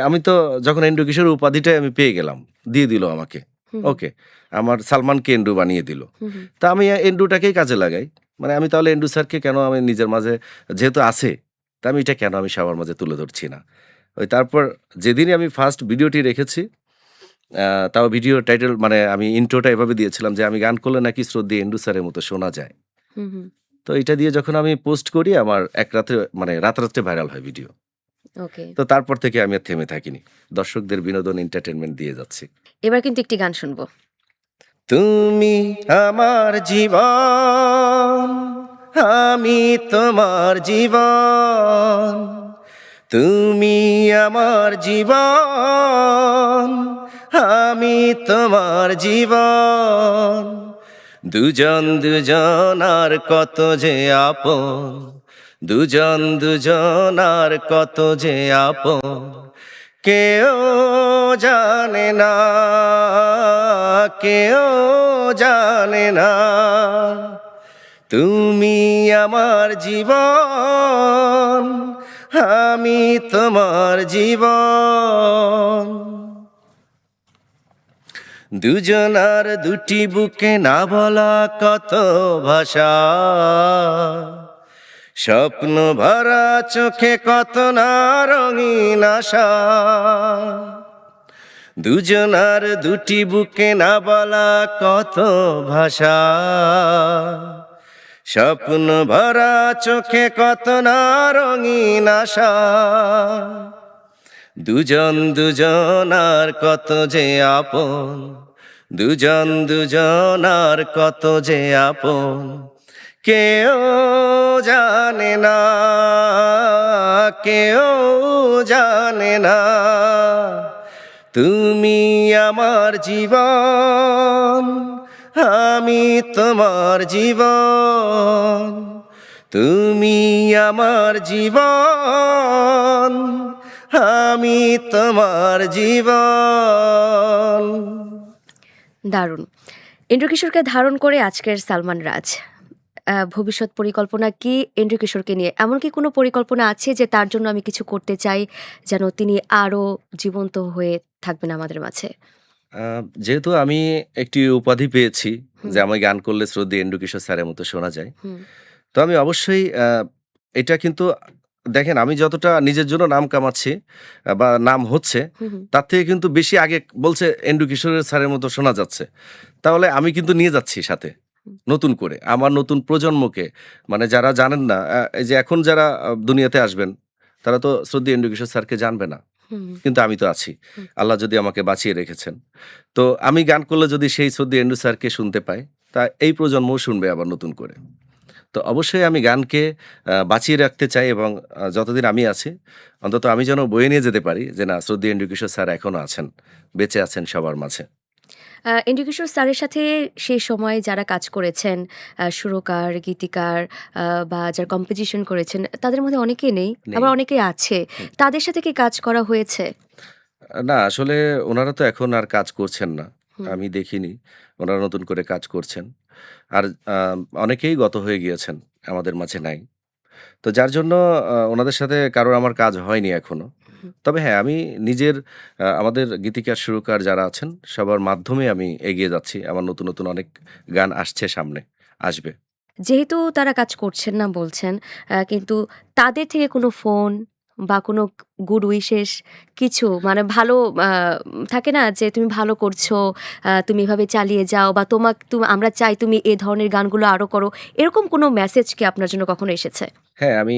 আমি তো যখন এন্ড্রু কিশোর উপাধিটাই আমি পেয়ে গেলাম। দিয়ে দিল আমাকে। হুম, হুম, ওকে। আমার সালমানকে এন্ড্রু বানিয়ে দিল। হুম, হুম। তা আমি এন্ড্রুটাকেই কাজে লাগাই। মানে আমি তাহলে এন্ড্রু স্যারকে কেন আমি নিজের মাঝে যেহেতু আছে, তা আমি এটা কেন আমি সবার মাঝে তুলে ধরছি না? ওই তারপর যেদিনই আমি ফার্স্ট ভিডিওটি রেখেছি, আ তাও ভিডিও টাইটেল মানে আমি ইন্ট্রোটা এভাবে দিয়েছিলাম যে, "আমি গান করলে নাকি শ্রদ্ধেয় এন্ড্রু স্যারের মতো শোনা যায়।" হুম, হুম। তো এটা দিয়ে যখন আমি পোস্ট করি আমার এক রাতে মানে রাতারাতি ভাইরাল হয় ভিডিও। ওকে। তো তারপর থেকে আমি আর থেমে থাকিনি। দর্শকদের বিনোদন এন্টারটেইনমেন্ট দিয়ে যাচ্ছি। এবার কিন্তু একটি গান শুনবো। তুমি আমার জীবন, আমি তোমার জীবন। তুমি আমার জীবন, আমি তোমার জীবন, দুজন দুজনার কত যে আপন, দুজন দুজনার কত যে আপন, কেউ জানে না, কেউ জানে না। তুমি আমার জীবন, আমি তোমার জীবন, দুজনার দুটি বুকে না বলা কত ভাষা, স্বপ্ন ভরা চোখে কত না রঙিন আশা, দুজনার দুটি বুকে না বলা কত ভাষা, স্বপ্ন ভরা চোখে কত না রঙিন আশা, দুজন দুজনার কত যে আপন, দুজন দুজনার কত যে আপন, কেউ জানে না, কেউ জানে না। তুমি আমার জীবন, আমি তোমার জীবন, তুমি আমার জীবন, আমি তোমার জীবন। দারুণ। এন্ড্রু কিশোরকে ধারণ করে আজকের সালমান রাজ। ভবিষ্যৎ পরিকল্পনা কি এন্ড্রু কিশোরকে নিয়ে? এমন কি কোনো পরিকল্পনা আছে যে তার জন্য আমি কিছু করতে চাই যেন তিনি আরো জীবন্ত হয়ে থাকবেন আমাদের মাঝে? যেহেতু আমি একটি উপাধি পেয়েছি হুম, যে আমি গান করলে শ্রদ্ধেয় এন্ড্রু কিশোর স্যারের মতো শোনা যায়। হুম, তো আমি অবশ্যই এটা কিন্তু দেখেন আমি যতটা নিজের জন্য নাম কামাচ্ছি বা নাম হচ্ছে, হুম, হুম, তার থেকে কিন্তু বেশি আগে বলছে এন্ড্রু কিশোরের স্যারের মতো শোনা যাচ্ছে। তাহলে আমি কিন্তু নিয়ে যাচ্ছি সাথে হুম, নতুন করে। আমার নতুন প্রজন্মকে মানে যারা জানেন না এই যে এখন যারা দুনিয়াতে আসবেন তারা তো শ্রদ্ধেয় এন্ড্রু কিশোর স্যারকে জানবে না। হুম, কিন্তু আমি তো আছি। হুম। আল্লাহ যদি আমাকে বাঁচিয়ে রেখেছেন। তো আমি গান করলে যদি সেই শ্রদ্ধেয় এন্ড্রু স্যারকে শুনতে পাই, তা এই প্রজন্মও শুনবে আবার নতুন করে। তো অবশ্যই আমি গানকে বাঁচিয়ে রাখতে চাই এবং যতদিন আমি আছি অন্তত আমি যেন বয়ে নিয়ে যেতে পারি যে না শ্রদ্ধেয় এন্ড্রু কিশোর স্যার এখনো আছেন, বেঁচে আছেন সবার মাঝে। এন্ড্রু কিশোর স্যারের সাথে সেই সময়ে যারা কাজ করেছেন, সুরকার, গীতিকার বা যারা কম্পোজিশন করেছেন, তাদের মধ্যে অনেকেই নেই, নেই। আবার অনেকেই আছে। হুম। তাদের সাথে কি কাজ করা হয়েছে? না আসলে উনারা তো এখন আর কাজ করছেন না। হুম। আমি দেখিনি। উনারা নতুন করে কাজ করছেন। আর অনেকেই গত হয়ে গিয়েছেন, আমাদের মাঝে নাই। তো যার জন্য ওনাদের সাথে কারোর আমার কাজ হয়নি এখনো। হুম। তবে হ্যাঁ, আমি নিজের আমাদের গীতিকার, সুরকার যারা আছেন সবার মাধ্যমে আমি এগিয়ে যাচ্ছি। আমার নতুন, নতুন অনেক গান আসছে সামনে, আসবে। যেহেতু তারা কাজ করছেন না বলছেন, কিন্তু তাদের থেকে কোনো ফোন বা কোনো গুড উইশেস কিছু মানে ভালো আ থাকে না যে তুমি ভালো করছো, তুমি এভাবে চালিয়ে যাও বা আমরা চাই তুমি এ ধরনের গানগুলো আরো করো। এরকম কোনো মেসেজ কি আপনার জন্য কখনো এসেছে? হ্যাঁ, আমি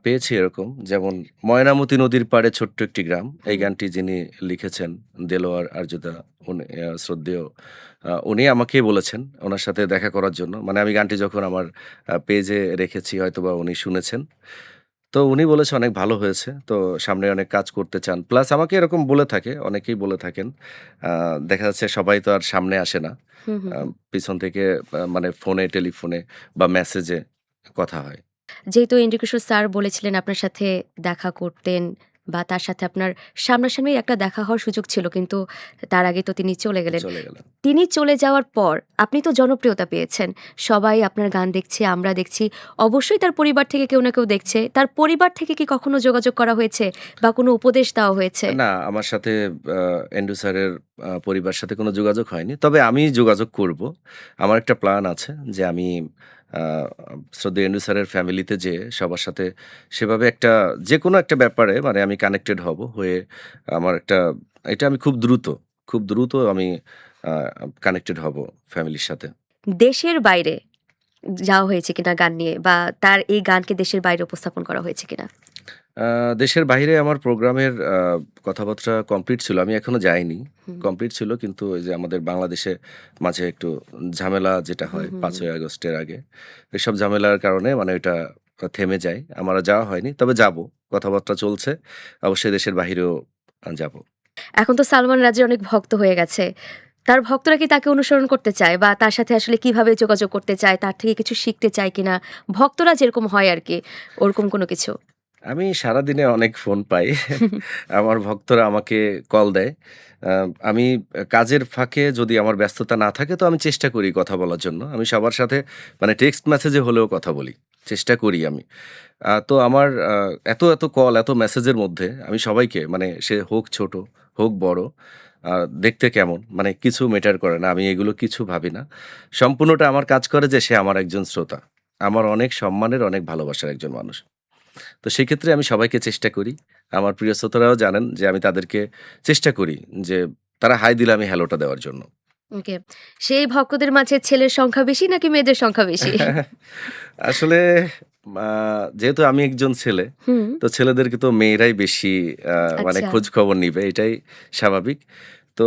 পেয়েছি এরকম। যেমন 'ময়নামতি নদীর পাড়ে ছোট্ট একটি গ্রাম' এই হুম, গানটি যিনি লিখেছেন দেলোয়ার আরজুদা উনি শ্রদ্ধেয় উনি আমাকেই বলেছেন উনার সাথে দেখা করার জন্য। মানে আমি গানটি যখন আমার পেজে রেখেছি হয়তোবা উনি শুনেছেন। তো উনি বলেছে অনেক ভালো হয়েছে। তো সামনে অনেক কাজ করতে চান। প্লাস আমাকে এরকম বলে থাকে, অনেকেই বলে থাকেন। আ দেখা যাচ্ছে সবাই তো আর সামনে আসে না। হুম, হুম, হুম। পিছন থেকে মানে ফোনে, টেলিফোনে বা মেসেজে কথা হয়। যেহেতু এন্ড্রু কিশোর স্যার বলেছিলেন আপনার সাথে দেখা করতেন বা তার সাথে আপনার সামনাসামনি একটা দেখা হওয়ার সুযোগ ছিল, কিন্তু তার আগে তো তিনি চলে গেলেন। চলে গেলেন। তিনি চলে যাওয়ার পর আপনি তো জনপ্রিয়তা পেয়েছেন। সবাই আপনার গান দেখছে, আমরা দেখছি। অবশ্যই তার পরিবার থেকে কেউ না কেউ দেখছে। তার পরিবার থেকে কি কখনো যোগাযোগ করা হয়েছে বা কোনো উপদেশ দেওয়া হয়েছে? না, আমার সাথে আ এন্ড্রু স্যারের পরিবারের সাথে কোনো যোগাযোগ হয়নি। তবে আমি যোগাযোগ করব। আমার একটা প্ল্যান আছে যে আমি আ শ্রদ্ধেয় এন্ড্রু স্যারের ফ্যামিলিতে যেয়ে সবার সাথে সেভাবে একটা যেকোনো একটা ব্যাপারে মানে আমি কানেক্টেড হব। হয়ে আমার একটা এটা আমি খুব দ্রুত আমি আ কানেক্টেড হব ফ্যামিলির সাথে। দেশের বাইরে যাওয়া হয়েছে কিনা গান নিয়ে বা তার এই গানকে দেশের বাইরে উপস্থাপন করা হয়েছে কিনা? আ দেশের বাইরে আমার প্রোগ্রামের কথাবার্তা কমপ্লিট ছিল। আমি এখনো যাইনি। হুম, কমপ্লিট ছিল কিন্তু ওই যে আমাদের বাংলাদেশে মাঝে একটু ঝামেলা যেটা হুম, হয় হুম, হুম। ৫ই আগস্টের আগে। এসব ঝামেলার কারণে মানে ওইটা থেমে যায়। আমার আর যাওয়া হয়নি। তবে যাবো। কথাবার্তা চলছে। অবশ্যই দেশের বাহিরেও যাবো। এখন তো সালমান রাজের অনেক ভক্ত হয়ে গেছে। তার ভক্তরা কি তাকে অনুসরণ করতে চায় বা তার সাথে আসলে কিভাবে যোগাযোগ করতে চায়, তার থেকে কিছু শিখতে চায় কিনা? ভক্তরা যেরকম হয় আরকি, ওরকম কোনো কিছু? আমি সারাদিনে অনেক ফোন পাই। আমার ভক্তরা আমাকে কল দেয়। আ আমি কাজের ফাঁকে যদি আমার ব্যস্ততা না থাকে তো আমি চেষ্টা করি কথা বলার জন্য। আমি সবার সাথে মানে টেক্সট মেসেজে হলেও কথা বলি। চেষ্টা করি আমি। তো আমার এত কল, এত মেসেজের মধ্যে আমি সবাইকে মানে সে হোক ছোট, হোক বড়, আ দেখতে কেমন মানে কিছু ম্যাটার করে না। আমি এগুলো কিছু ভাবি না। সম্পূর্ণটা আমার কাজ করে যে সে আমার একজন শ্রোতা। আমার অনেক সম্মানের, অনেক ভালোবাসার একজন মানুষ। তো সেক্ষেত্রে আমি সবাইকে চেষ্টা করি। আমার প্রিয় শ্রোতারাও জানেন যে আমি তাদেরকে চেষ্টা করি যে তারা হাই দিলে আমি হ্যালোটা দেওয়ার জন্য। ওকে। সেই ভক্তদের মাঝে ছেলের সংখ্যা বেশি নাকি মেয়েদের সংখ্যা বেশি? আসলে আ যেহেতু আমি একজন ছেলে, হুম, তো ছেলেদেরকে তো মেয়েরাই বেশি মানে আচ্ছা। খোঁজ খবর নিবে এটাই স্বাভাবিক। তো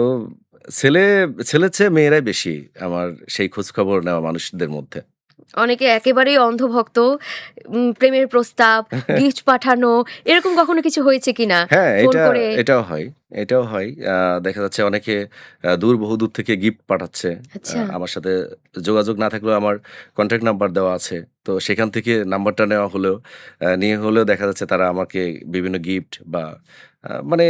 ছেলে ছেলের চেয়ে মেয়েরাই বেশি আমার সেই খোঁজ খবর নেওয়া মানুষদের মধ্যে। অনেকে একেবারেই অন্ধভক্ত। প্রেমের প্রস্তাব, গিফট পাঠানো এরকম কখনো কিছু হয়েছে কিনা? হ্যাঁ, ফোন করে এটাও হয়। এটাও হয়। দেখা যাচ্ছে অনেকে বহুদূর থেকে গিফট পাঠাচ্ছে। আচ্ছা। আমার সাথে যোগাযোগ না থাকলেও আমার কনট্যাক্ট নাম্বার দেওয়া আছে। তো সেখান থেকে নাম্বারটা নেওয়া হলেও নিয়ে হলেও দেখা যাচ্ছে তারা আমাকে বিভিন্ন গিফট বা মানে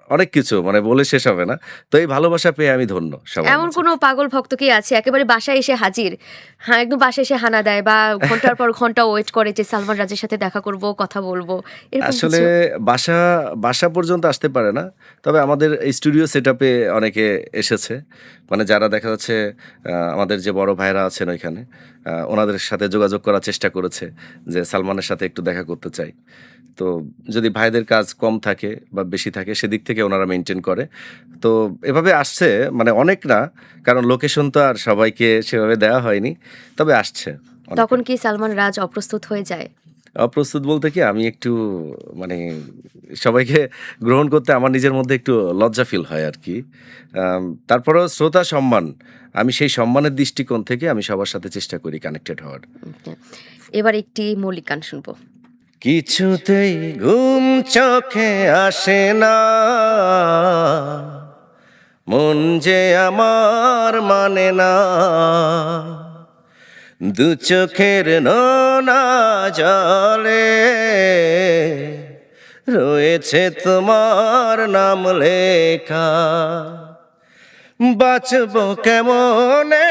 অনেক কিছু মানে বলে শেষ হবে না। তো এই ভালোবাসা পেয়ে আমি ধন্য সবার এমন মাঝে। কোনো পাগল ভক্ত কি আছে একেবারে বাসায় এসে হাজির? হ্যাঁ, একদম বাসায় এসে হানা দেয় বা ঘন্টার পর ঘন্টা ওয়েট করে যে সালমান রাজের সাথে দেখা করব, কথা বলব। এরকম আসলে কিছু? বাসা বাসা পর্যন্ত আসতে পারে না। তবে আমাদের এই স্টুডিও সেটআপে অনেকে এসেছে। মানে যারা দেখা যাচ্ছে আমাদের যে বড় ভাইয়েরা আছেন ওইখানে, ওনাদের সাথে যোগাযোগ করার চেষ্টা করেছে যে সালমানের সাথে একটু দেখা করতে চাই। তো যদি ভাইদের কাজ কম থাকে বা বেশি থাকে সেদিক থেকে ওনারা মেইনটেইন করে। তো এভাবে আসছে মানে অনেক না। কারণ লোকেশন তো আর সবাইকে সেভাবে দেওয়া হয়নি। তবে আসছে অনেকে। তখন কি সালমান রাজ অপ্রস্তুত হয়ে যায়? অপ্রস্তুত বলতে কি আমি একটু মানে সবাইকে গ্রহণ করতে আমার নিজের মধ্যে একটু লজ্জা ফিল হয় আরকি। তারপরেও শ্রোতা সম্মান। আমি সেই সম্মানের দৃষ্টিকোণ থেকে আমি সবার সাথে চেষ্টা করি কানেক্টেড হওয়ার। ওকে। এবার একটি মৌলিক গান শুনবো। কিছুতেই ঘুম চোখে আসে না, মন যে আমার মানে না, দু চোখের নোনা জলে রয়েছে তোমার নাম লেখা, বাঁচবো কেমনে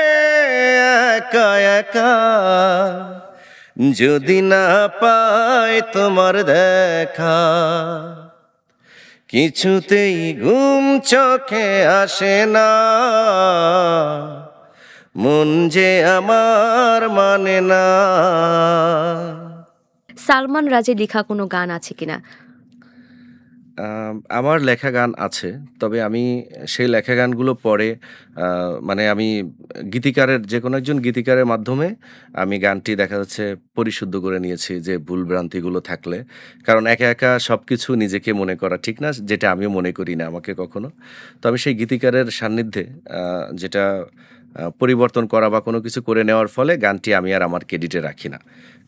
একা একা যদি না পাই তোমার দেখা, কিছুতেই ঘুম চোখে আসে না, মন যে আমার মানে না। সালমান রাজের লেখা কোনো গান আছে কিনা? আমার লেখা গান আছে। তবে আমি সেই লেখা গানগুলো পরে আ মানে আমি গীতিকারের যেকোনো একজন গীতিকারের মাধ্যমে আমি গানটি দেখা যাচ্ছে পরিশুদ্ধ করে নিয়েছি যে ভুল-ভ্রান্তিগুলো থাকলে। কারণ একা সবকিছু নিজেকে মনে করা ঠিক না, যেটা আমিও মনে করি না আমাকে কখনো। তো আমি সেই গীতিকারের সান্নিধ্যে আ যেটা পরিবর্তন করা বা কোনো কিছু করে নেওয়ার ফলে গানটি আমি আর আমার ক্রেডিটে রাখি না।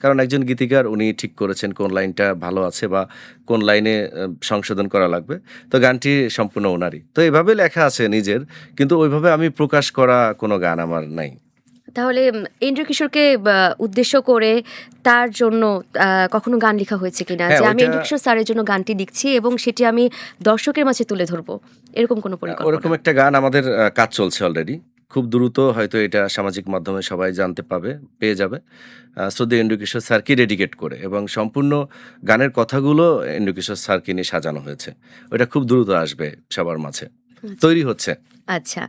কারণ একজন গীতিকার উনি ঠিক করেছেন কোন লাইনটা ভালো আছে বা কোন লাইনে সংশোধন করা লাগবে। তো গানটি সম্পূর্ণ ওনারই। তো এভাবে লেখা আছে নিজের। কিন্তু ওইভাবে আমি প্রকাশ করা কোনো গান আমার নাই। তাহলে ইন্দ্র কিশোরকে উদ্দেশ্য করে তার জন্য কখনো গান লেখা হয়েছে কিনা? হ্যাঁ, যে আমি ওইটা ইন্দ্র কিশোর স্যারের জন্য গানটি লিখছি এবং সেটি আমি দর্শকের মাঝে তুলে ধরবো। এরকম কোনো পরিকল্পনা? ওরকম একটা গান আমাদের কাজ চলছে অলরেডি। খুব দ্রুত হয়তো এটা সামাজিক মাধ্যমে সবাই জানতে পাবে, পেয়ে যাবে। শ্রদ্ধেয় এন্ড্রু কিশোর স্যারকে ডেডিকেট করে এবং সম্পূর্ণ গানের কথাগুলো এন্ড্রু কিশোর স্যারকে নিয়ে সাজানো হয়েছে। ওইটা খুব দ্রুত আসবে সবার মাঝে। আচ্ছা। তৈরি হচ্ছে। আচ্ছা।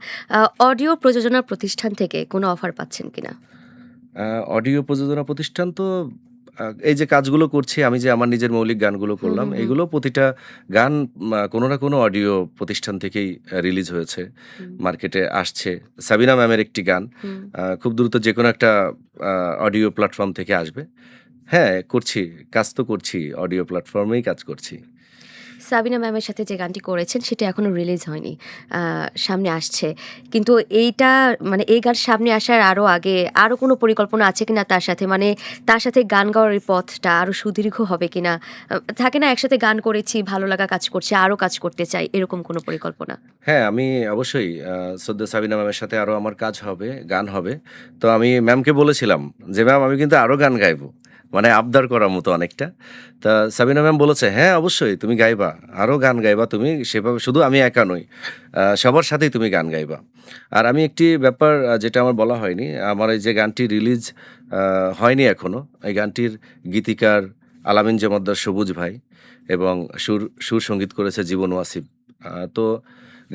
অডিও প্রযোজনা প্রতিষ্ঠান থেকে কোনো অফার পাচ্ছেন কিনা? আ অডিও প্রযোজনা প্রতিষ্ঠান তো এই যে কাজগুলো করছি আমি যে আমার নিজের মৌলিক গানগুলো হুম, করলাম, হুম, হুম, এগুলো প্রতিটা গান কোনো না কোনো অডিও প্রতিষ্ঠান থেকেই রিলিজ হয়েছে। হুম, মার্কেটে আসছে। সাবিনা ম্যামের একটি গান হুম। খুব দ্রুত যেকোনো একটা আ অডিও প্ল্যাটফর্ম থেকে আসবে। হ্যাঁ, করছি। কাজ তো করছি। অডিও প্ল্যাটফর্মেই কাজ করছি। সাবিনা ম্যামের সাথে যে গানটি করেছেন সেটা এখনো রিলিজ হয়নি। সামনে আসছে। কিন্তু এইটা মানে এই গান সামনে আসার আরো আগে আরো কোনো পরিকল্পনা আছে কিনা তার সাথে? মানে তার সাথে গান গাওয়ার এই পথটা আরো সুদীর্ঘ হবে কিনা? থাকে না একসাথে গান করেছি, ভালো লাগা কাজ করছে, আরো কাজ করতে চাই, এরকম কোনো পরিকল্পনা? হ্যাঁ, আমি অবশ্যই শ্রদ্ধেয় সাবিনা ম্যামের সাথে আরো আমার কাজ হবে, গান হবে। তো আমি ম্যামকে বলেছিলাম যে, "ম্যাম আমি কিন্তু আরো গান গাইবো।" মানে আবদার করার মতো অনেকটা। তা সাবিনা ম্যাম বলেছে, "হ্যাঁ, অবশ্যই তুমি গাইবা। আরো গান গাইবা তুমি। সেভাবে শুধু আমি একা নই। সবার সাথেই তুমি গান গাইবা।" আর আমি একটি ব্যাপার যেটা আমার বলা হয়নি, আমার এই যে গানটি রিলিজ আ হয়নি এখনো। এই গানটির গীতিকার আলামিন জমাদ্দার সবুজ ভাই এবং সুর সংগীত করেছে জীবন ওয়াসিফ। তো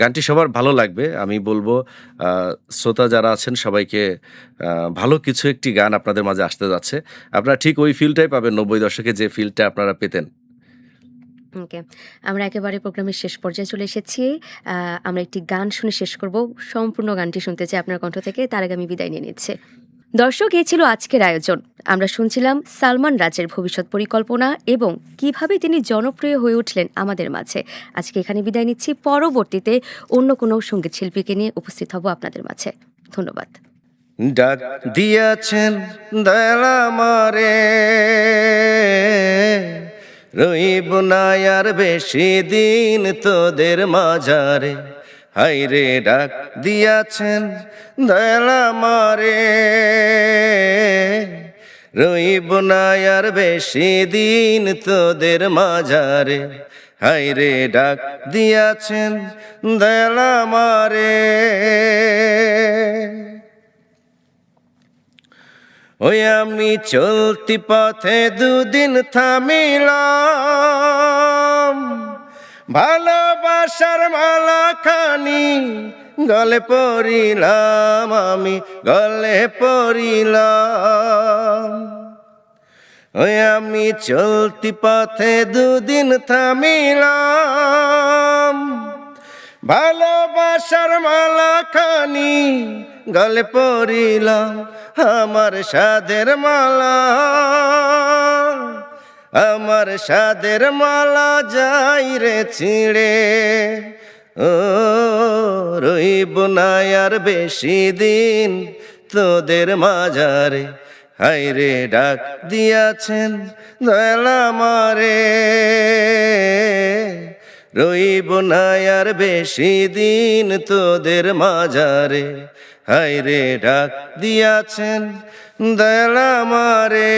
গানটি সবার ভালো লাগবে। আমি বলব আ শ্রোতা যারা আছেন সবাইকে আ ভালো কিছু একটি গান আপনাদের মাঝে আসতে যাচ্ছে। আপনারা ঠিক ওই ফিলটাই পাবেন ৯০ দশকে যে ফিলটা আপনারা পেতেন। ওকে। আমরা একেবারে প্রোগ্রামের শেষ পর্যায়ে চলে এসেছি। আ আমরা একটি গান শুনে শেষ করব। সম্পূর্ণ গানটি শুনতে চাই আপনার কণ্ঠ থেকে। তার আগে আমি বিদায় নিয়ে নিচ্ছি। দর্শক, এই ছিল আজকের আয়োজন। আমরা শুনছিলাম সালমান রাজের ভবিষ্যৎ পরিকল্পনা এবং কিভাবে তিনি জনপ্রিয় হয়ে উঠলেন আমাদের মাঝে। আজকে এখানে বিদায় নিচ্ছি। পরবর্তীতে অন্য কোনো সঙ্গীত শিল্পীকে নিয়ে উপস্থিত হব আপনাদের মাঝে। ধন্যবাদ। ডাক দিয়াছেন দয়াল আমারে, রইব না আর বেশি দিন তোদের মাঝারে। হায়রে ডাক দিয়াছেন দয়াল আমারে, রইব না আর বেশি দিন তোদের মাঝারে। হায়রে ডাক দিয়াছেন দয়াল আমারে। ওই আমি চলতি পথে দুদিন থামিলাম, ভালোবাসার মালা খানি গলে পড়িলাম, আমি গলে পড়িলাম। ওই আমি চলতি পথে দুদিন থামিলাম, ভালোবাসার মালা খানি গলে পড়িলাম, আমার সাধের মালা, আমার সাধের মালা যাই রে ছিঁড়ে। ও রইব না আর বেশি দিন তোদের মাঝারে। হায়রে ডাক দিয়াছেন দয়াল আমারে, রইব না আর বেশি দিন তোদের মাঝারে। হায়রে ডাক দিয়াছেন দয়াল আমারে।